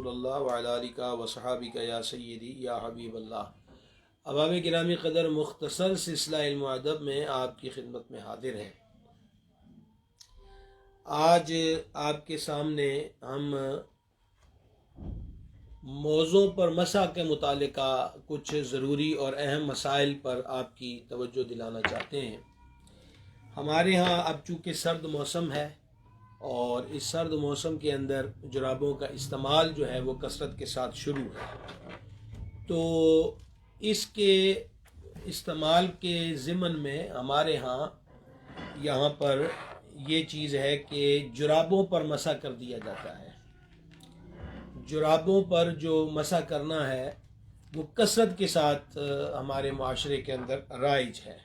اللہ وعلی آلہ وصحابہ یا سیدی یا حبیب اللہ۔ عوام گرامی قدر، مختصر سلسلہ علم و ادب میں آپ کی خدمت میں حاضر ہیں۔ آج آپ کے سامنے ہم موضوع پر مسح کے متعلقہ کچھ ضروری اور اہم مسائل پر آپ کی توجہ دلانا چاہتے ہیں۔ ہمارے ہاں اب چونکہ سرد موسم ہے اور اس سرد موسم کے اندر جرابوں کا استعمال جو ہے وہ کثرت کے ساتھ شروع ہے، تو اس کے استعمال کے ضمن میں ہمارے ہاں یہاں پر یہ چیز ہے کہ جرابوں پر مسح کر دیا جاتا ہے۔ جرابوں پر جو مسح کرنا ہے وہ کثرت کے ساتھ ہمارے معاشرے کے اندر رائج ہے،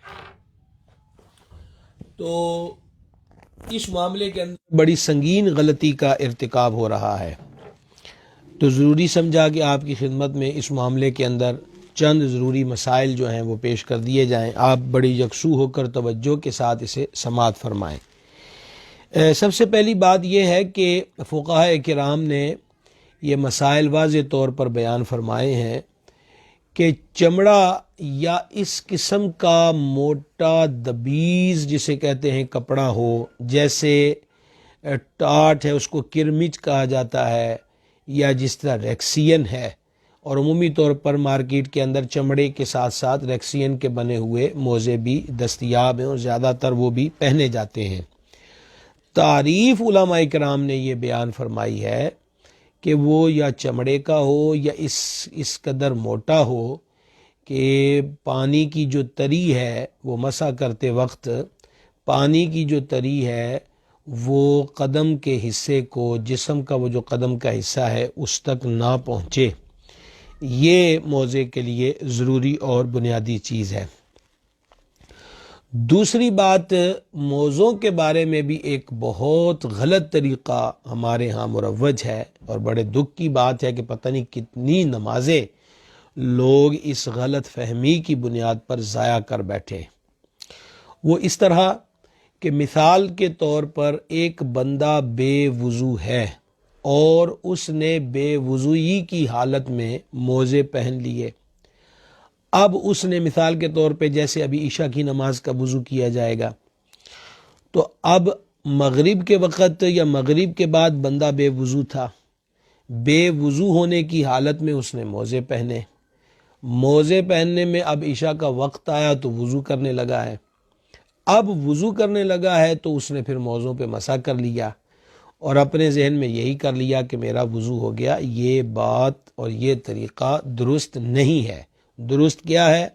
تو اس معاملے کے اندر بڑی سنگین غلطی کا ارتکاب ہو رہا ہے، تو ضروری سمجھا کہ آپ کی خدمت میں اس معاملے کے اندر چند ضروری مسائل جو ہیں وہ پیش کر دیے جائیں۔ آپ بڑی یکسو ہو کر توجہ کے ساتھ اسے سماعت فرمائیں۔ سب سے پہلی بات یہ ہے کہ فقہاء کرام نے یہ مسائل واضح طور پر بیان فرمائے ہیں کہ چمڑا یا اس قسم کا موٹا دبیز جسے کہتے ہیں کپڑا ہو، جیسے ٹاٹ ہے اس کو کرمچ کہا جاتا ہے، یا جس طرح ریکسین ہے، اور عمومی طور پر مارکیٹ کے اندر چمڑے کے ساتھ ساتھ ریکسین کے بنے ہوئے موزے بھی دستیاب ہیں اور زیادہ تر وہ بھی پہنے جاتے ہیں۔ تعریف علماء کرام نے یہ بیان فرمائی ہے کہ وہ یا چمڑے کا ہو یا اس قدر موٹا ہو کہ پانی کی جو تری ہے وہ مسح کرتے وقت پانی کی جو تری ہے وہ قدم کے حصے کو، جسم کا وہ جو قدم کا حصہ ہے اس تک نہ پہنچے، یہ موزے کے لیے ضروری اور بنیادی چیز ہے۔ دوسری بات، موزوں کے بارے میں بھی ایک بہت غلط طریقہ ہمارے ہاں مروج ہے، اور بڑے دکھ کی بات ہے کہ پتہ نہیں کتنی نمازیں لوگ اس غلط فہمی کی بنیاد پر ضائع کر بیٹھے۔ وہ اس طرح کہ مثال کے طور پر ایک بندہ بے وضو ہے اور اس نے بے وضوئی کی حالت میں موزے پہن لیے۔ اب اس نے مثال کے طور پہ جیسے ابھی عشاء کی نماز کا وضو کیا جائے گا، تو اب مغرب کے وقت یا مغرب کے بعد بندہ بے وضو تھا، بے وضو ہونے کی حالت میں اس نے موزے پہنے، موزے پہننے میں اب عشاء کا وقت آیا تو وضو کرنے لگا ہے۔ اب وضو کرنے لگا ہے تو اس نے پھر موزوں پہ مسح کر لیا اور اپنے ذہن میں یہی کر لیا کہ میرا وضو ہو گیا۔ یہ بات اور یہ طریقہ درست نہیں ہے۔ درست کیا ہے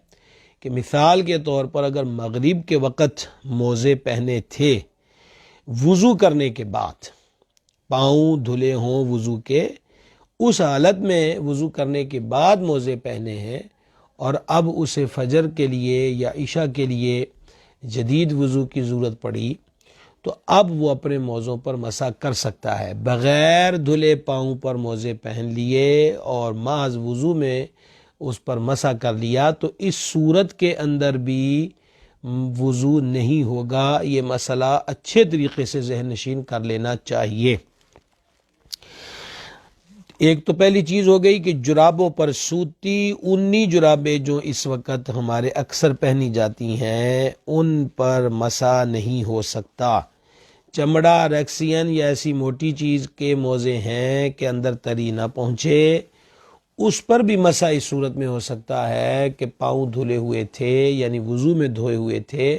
کہ مثال کے طور پر اگر مغرب کے وقت موزے پہنے تھے وضو کرنے کے بعد، پاؤں دھلے ہوں وضو کے، اس حالت میں وضو کرنے کے بعد موزے پہنے ہیں، اور اب اسے فجر کے لیے یا عشاء کے لیے جدید وضو کی ضرورت پڑی، تو اب وہ اپنے موزوں پر مسح کر سکتا ہے۔ بغیر دھلے پاؤں پر موزے پہن لیے اور محض وضو میں اس پر مسح کر لیا تو اس صورت کے اندر بھی وضو نہیں ہوگا۔ یہ مسئلہ اچھے طریقے سے ذہن نشین کر لینا چاہیے۔ ایک تو پہلی چیز ہو گئی کہ جرابوں پر سوتی اونی جرابیں جو اس وقت ہمارے اکثر پہنی جاتی ہیں ان پر مسح نہیں ہو سکتا۔ چمڑا، ریکسین یا ایسی موٹی چیز کے موزے ہیں کہ اندر تری نہ پہنچے، اس پر بھی مسح اس صورت میں ہو سکتا ہے کہ پاؤں دھلے ہوئے تھے، یعنی وضو میں دھوئے ہوئے تھے،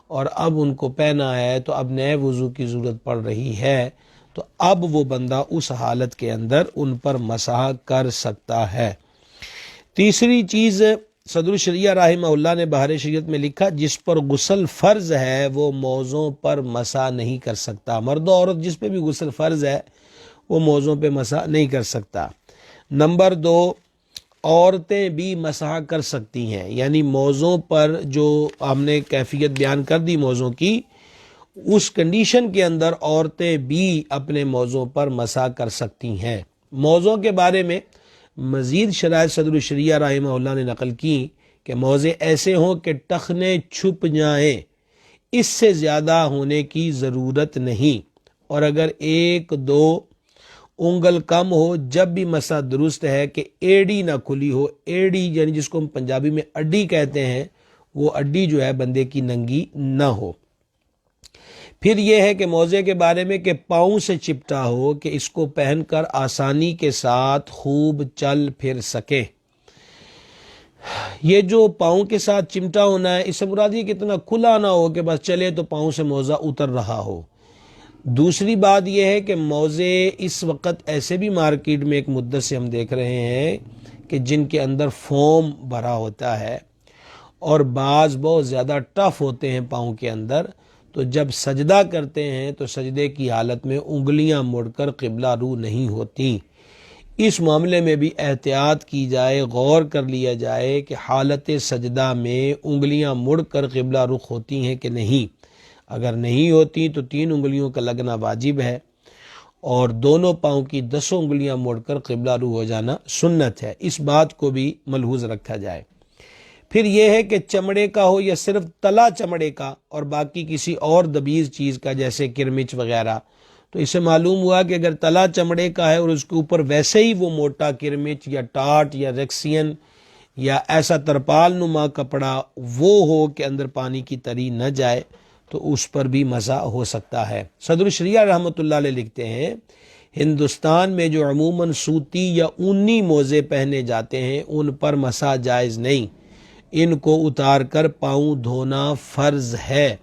اور اب ان کو پہنا ہے تو اب نئے وضو کی ضرورت پڑ رہی ہے، تو اب وہ بندہ اس حالت کے اندر ان پر مسح کر سکتا ہے۔ تیسری چیز، صدر الشریعہ رحمہ اللہ نے بہار شریعت میں لکھا جس پر غسل فرض ہے وہ موزوں پر مسح نہیں کر سکتا۔ مرد و عورت جس پہ بھی غسل فرض ہے وہ موزوں پہ مسح نہیں کر سکتا۔ نمبر 2، عورتیں بھی مسح کر سکتی ہیں، یعنی موزوں پر جو ہم نے کیفیت بیان کر دی موزوں کی، اس کنڈیشن کے اندر عورتیں بھی اپنے موزوں پر مسح کر سکتی ہیں۔ موزوں کے بارے میں مزید شرائط صدر الشریعہ رحمہ اللہ نے نقل کی کہ موزے ایسے ہوں کہ ٹخنے چھپ جائیں، اس سے زیادہ ہونے کی ضرورت نہیں، اور اگر 1 2 انگل کم ہو، جب بھی مسا درست ہے کہ ایڑی نہ کھلی ہو۔ ایڑی یعنی جس کو ہم پنجابی میں اڈی کہتے ہیں، وہ اڈی جو ہے بندے کی ننگی نہ ہو۔ پھر یہ ہے کہ موزے کے بارے میں کہ پاؤں سے چپٹا ہو کہ اس کو پہن کر آسانی کے ساتھ خوب چل پھر سکے۔ یہ جو پاؤں کے ساتھ چمٹا ہونا ہے، اس سے مراد یہ کہ اتنا کھلا نہ ہو کہ بس چلے تو پاؤں سے موزہ اتر رہا ہو۔ دوسری بات یہ ہے کہ موزے اس وقت ایسے بھی مارکیٹ میں ایک مدت سے ہم دیکھ رہے ہیں کہ جن کے اندر فوم بھرا ہوتا ہے اور بعض بہت زیادہ ٹف ہوتے ہیں پاؤں کے اندر، تو جب سجدہ کرتے ہیں تو سجدے کی حالت میں انگلیاں مڑ کر قبلہ رو نہیں ہوتی۔ اس معاملے میں بھی احتیاط کی جائے، غور کر لیا جائے کہ حالت سجدہ میں انگلیاں مڑ کر قبلہ رخ ہوتی ہیں کہ نہیں۔ اگر نہیں ہوتی تو 3 انگلیوں کا لگنا واجب ہے، اور دونوں پاؤں کی 10 انگلیاں موڑ کر قبلہ رو ہو جانا سنت ہے۔ اس بات کو بھی ملحوظ رکھا جائے۔ پھر یہ ہے کہ چمڑے کا ہو یا صرف تلا چمڑے کا اور باقی کسی اور دبیز چیز کا جیسے کرمچ وغیرہ، تو اس سے معلوم ہوا کہ اگر تلا چمڑے کا ہے اور اس کے اوپر ویسے ہی وہ موٹا کرمچ یا ٹاٹ یا ریکسین یا ایسا ترپال نما کپڑا وہ ہو کہ اندر پانی کی تری نہ جائے، تو اس پر بھی مزہ ہو سکتا ہے۔ صدر الشریعہ رحمۃ اللہ علیہ لکھتے ہیں، ہندوستان میں جو عموماً سوتی یا اونی موزے پہنے جاتے ہیں ان پر مسح جائز نہیں، ان کو اتار کر پاؤں دھونا فرض ہے۔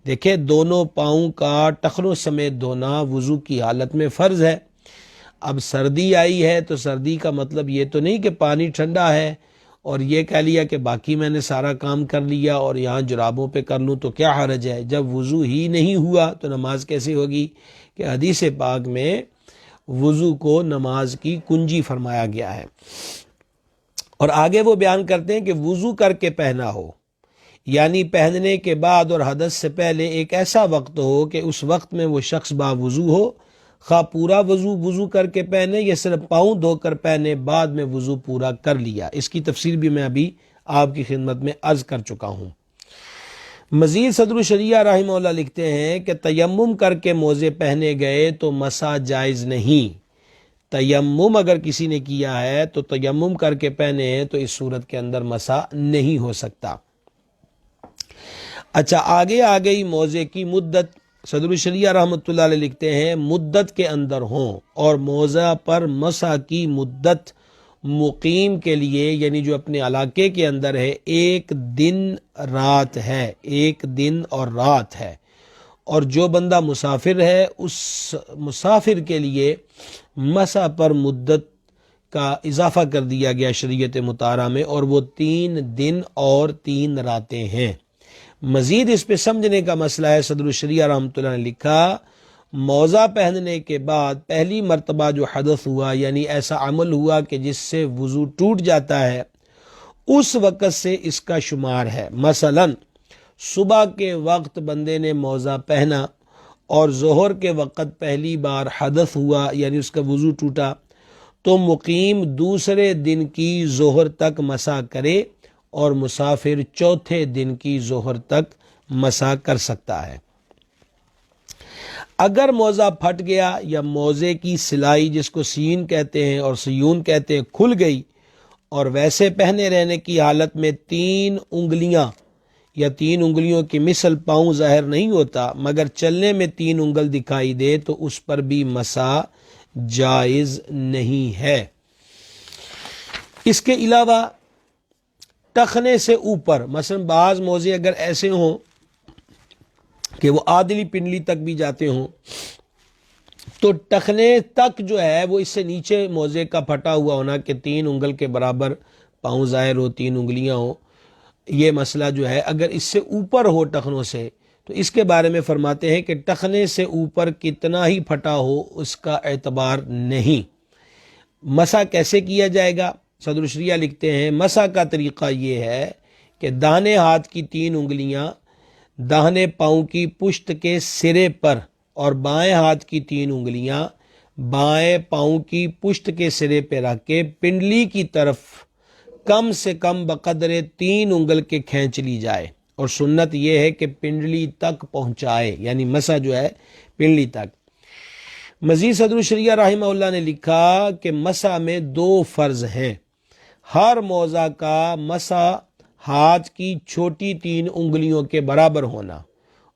دیکھیں، دونوں پاؤں کا ٹخنوں سمیت دھونا وضو کی حالت میں فرض ہے۔ اب سردی آئی ہے تو سردی کا مطلب یہ تو نہیں کہ پانی ٹھنڈا ہے اور یہ کہہ لیا کہ باقی میں نے سارا کام کر لیا اور یہاں جرابوں پہ کر لوں تو کیا حرج ہے۔ جب وضو ہی نہیں ہوا تو نماز کیسے ہوگی؟ کہ حدیث پاک میں وضو کو نماز کی کنجی فرمایا گیا ہے۔ اور آگے وہ بیان کرتے ہیں کہ وضو کر کے پہنا ہو، یعنی پہننے کے بعد اور حدث سے پہلے ایک ایسا وقت ہو کہ اس وقت میں وہ شخص باوضو ہو، خواہ پورا وضو کر کے پہنے یا صرف پاؤں دھو کر پہنے، بعد میں وضو پورا کر لیا۔ اس کی تفصیل بھی میں ابھی آپ کی خدمت میں عرض کر چکا ہوں۔ مزید صدر الشریعہ رحمہ اللہ لکھتے ہیں کہ تیمم کر کے موزے پہنے گئے تو مسح جائز نہیں۔ تیمم اگر کسی نے کیا ہے تو تیمم کر کے پہنے ہیں تو اس صورت کے اندر مسح نہیں ہو سکتا۔ اچھا، آگے آ گئی موزے کی مدت۔ صدر الشریعہ رحمۃ اللہ علیہ لکھتے ہیں، مدت کے اندر ہوں اور موزہ پر مسح کی مدت مقیم کے لیے، یعنی جو اپنے علاقے کے اندر ہے، 1 دن رات ہے، 1 دن اور رات ہے، اور جو بندہ مسافر ہے اس مسافر کے لیے مسح پر مدت کا اضافہ کر دیا گیا شریعت مطہرہ میں، اور وہ 3 دن اور 3 راتیں ہیں۔ مزید اس پہ سمجھنے کا مسئلہ ہے، صدر الشریعہ رحمۃ اللہ نے لکھا، موزہ پہننے کے بعد پہلی مرتبہ جو حدث ہوا، یعنی ایسا عمل ہوا کہ جس سے وضو ٹوٹ جاتا ہے، اس وقت سے اس کا شمار ہے۔ مثلا صبح کے وقت بندے نے موزہ پہنا اور ظہر کے وقت پہلی بار حدث ہوا، یعنی اس کا وضو ٹوٹا، تو مقیم دوسرے دن کی ظہر تک مسح کرے اور مسافر چوتھے دن کی ظہر تک مسح کر سکتا ہے۔ اگر موزہ پھٹ گیا یا موزے کی سلائی، جس کو سین کہتے ہیں اور سیون کہتے ہیں، کھل گئی اور ویسے پہنے رہنے کی حالت میں 3 انگلیاں یا 3 انگلیوں کی مثل پاؤں ظاہر نہیں ہوتا مگر چلنے میں 3 انگل دکھائی دے تو اس پر بھی مسح جائز نہیں ہے۔ اس کے علاوہ ٹخنے سے اوپر، مثلا بعض موزے اگر ایسے ہوں کہ وہ آدلی پنڈلی تک بھی جاتے ہوں، تو ٹخنے تک جو ہے وہ اس سے نیچے موزے کا پھٹا ہوا ہونا کہ 3 انگل کے برابر پاؤں ظاہر ہو، 3 انگلیاں ہوں، یہ مسئلہ جو ہے اگر اس سے اوپر ہو ٹخنوں سے، تو اس کے بارے میں فرماتے ہیں کہ ٹخنے سے اوپر کتنا ہی پھٹا ہو اس کا اعتبار نہیں۔ مسح کیسے کیا جائے گا؟ صدر الشریعہ لکھتے ہیں، مسح کا طریقہ یہ ہے کہ داہنے ہاتھ کی 3 انگلیاں داہنے پاؤں کی پشت کے سرے پر اور بائیں ہاتھ کی 3 انگلیاں بائیں پاؤں کی پشت کے سرے پہ رکھ کے پنڈلی کی طرف کم سے کم بقدر 3 انگل کے کھینچ لی جائے، اور سنت یہ ہے کہ پنڈلی تک پہنچائے، یعنی مسح جو ہے پنڈلی تک۔ مزید صدر الشریعہ رحمہ اللہ نے لکھا کہ مسح میں 2 فرض ہیں۔ ہر موضع کا مسح ہاتھ کی چھوٹی 3 انگلیوں کے برابر ہونا،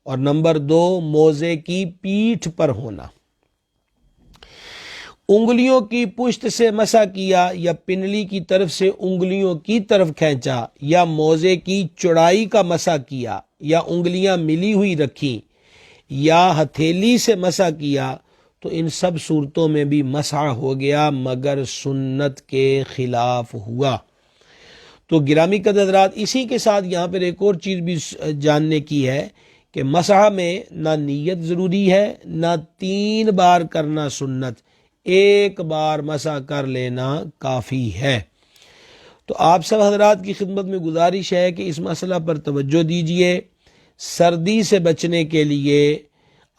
اور نمبر 2 موزے کی پیٹھ پر ہونا۔ انگلیوں کی پشت سے مسح کیا یا پنڈلی کی طرف سے انگلیوں کی طرف کھینچا یا موزے کی چوڑائی کا مسح کیا یا انگلیاں ملی ہوئی رکھی یا ہتھیلی سے مسح کیا تو ان سب صورتوں میں بھی مسح ہو گیا مگر سنت کے خلاف ہوا۔ تو گرامی قدر حضرات، اسی کے ساتھ یہاں پر ایک اور چیز بھی جاننے کی ہے کہ مسح میں نہ نیت ضروری ہے، نہ 3 بار کرنا سنت، 1 بار مسح کر لینا کافی ہے۔ تو آپ سب حضرات کی خدمت میں گزارش ہے کہ اس مسئلہ پر توجہ دیجئے۔ سردی سے بچنے کے لیے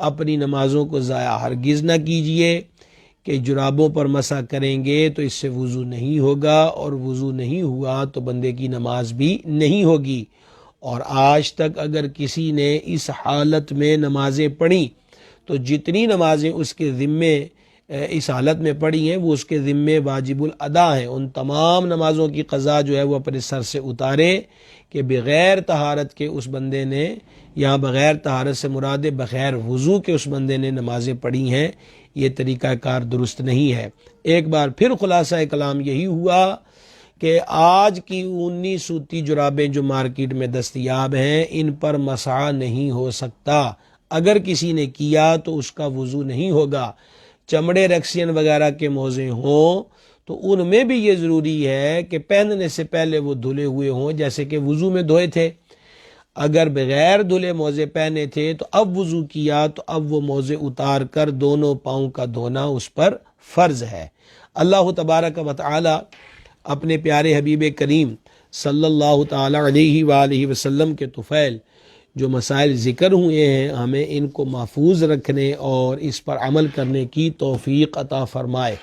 اپنی نمازوں کو ضائع ہرگز نہ کیجئے کہ جرابوں پر مسح کریں گے تو اس سے وضو نہیں ہوگا، اور وضو نہیں ہوا تو بندے کی نماز بھی نہیں ہوگی۔ اور آج تک اگر کسی نے اس حالت میں نمازیں پڑھی تو جتنی نمازیں اس کے ذمے اس حالت میں پڑھی ہیں وہ اس کے ذمے واجب الادا ہیں۔ ان تمام نمازوں کی قضا جو ہے وہ اپنے سر سے اتارے کہ بغیر طہارت کے اس بندے نے، یہاں بغیر طہارت سے مراد بغیر وضو کے اس بندے نے نمازیں پڑھی ہیں۔ یہ طریقہ کار درست نہیں ہے۔ ایک بار پھر خلاصہ کلام یہی ہوا کہ آج کی اونی سوتی جرابیں جو مارکیٹ میں دستیاب ہیں ان پر مسح نہیں ہو سکتا۔ اگر کسی نے کیا تو اس کا وضو نہیں ہوگا۔ چمڑے ریکسین وغیرہ کے موزے ہوں تو ان میں بھی یہ ضروری ہے کہ پہننے سے پہلے وہ دھلے ہوئے ہوں، جیسے کہ وضو میں دھوئے تھے۔ اگر بغیر دھلے موزے پہنے تھے تو اب وضو کیا تو اب وہ موزے اتار کر دونوں پاؤں کا دھونا اس پر فرض ہے۔ اللہ تبارک و تعالی اپنے پیارے حبیب کریم صلی اللہ تعالی علیہ وآلہ وسلم کے طفیل جو مسائل ذکر ہوئے ہیں ہمیں ان کو محفوظ رکھنے اور اس پر عمل کرنے کی توفیق عطا فرمائے۔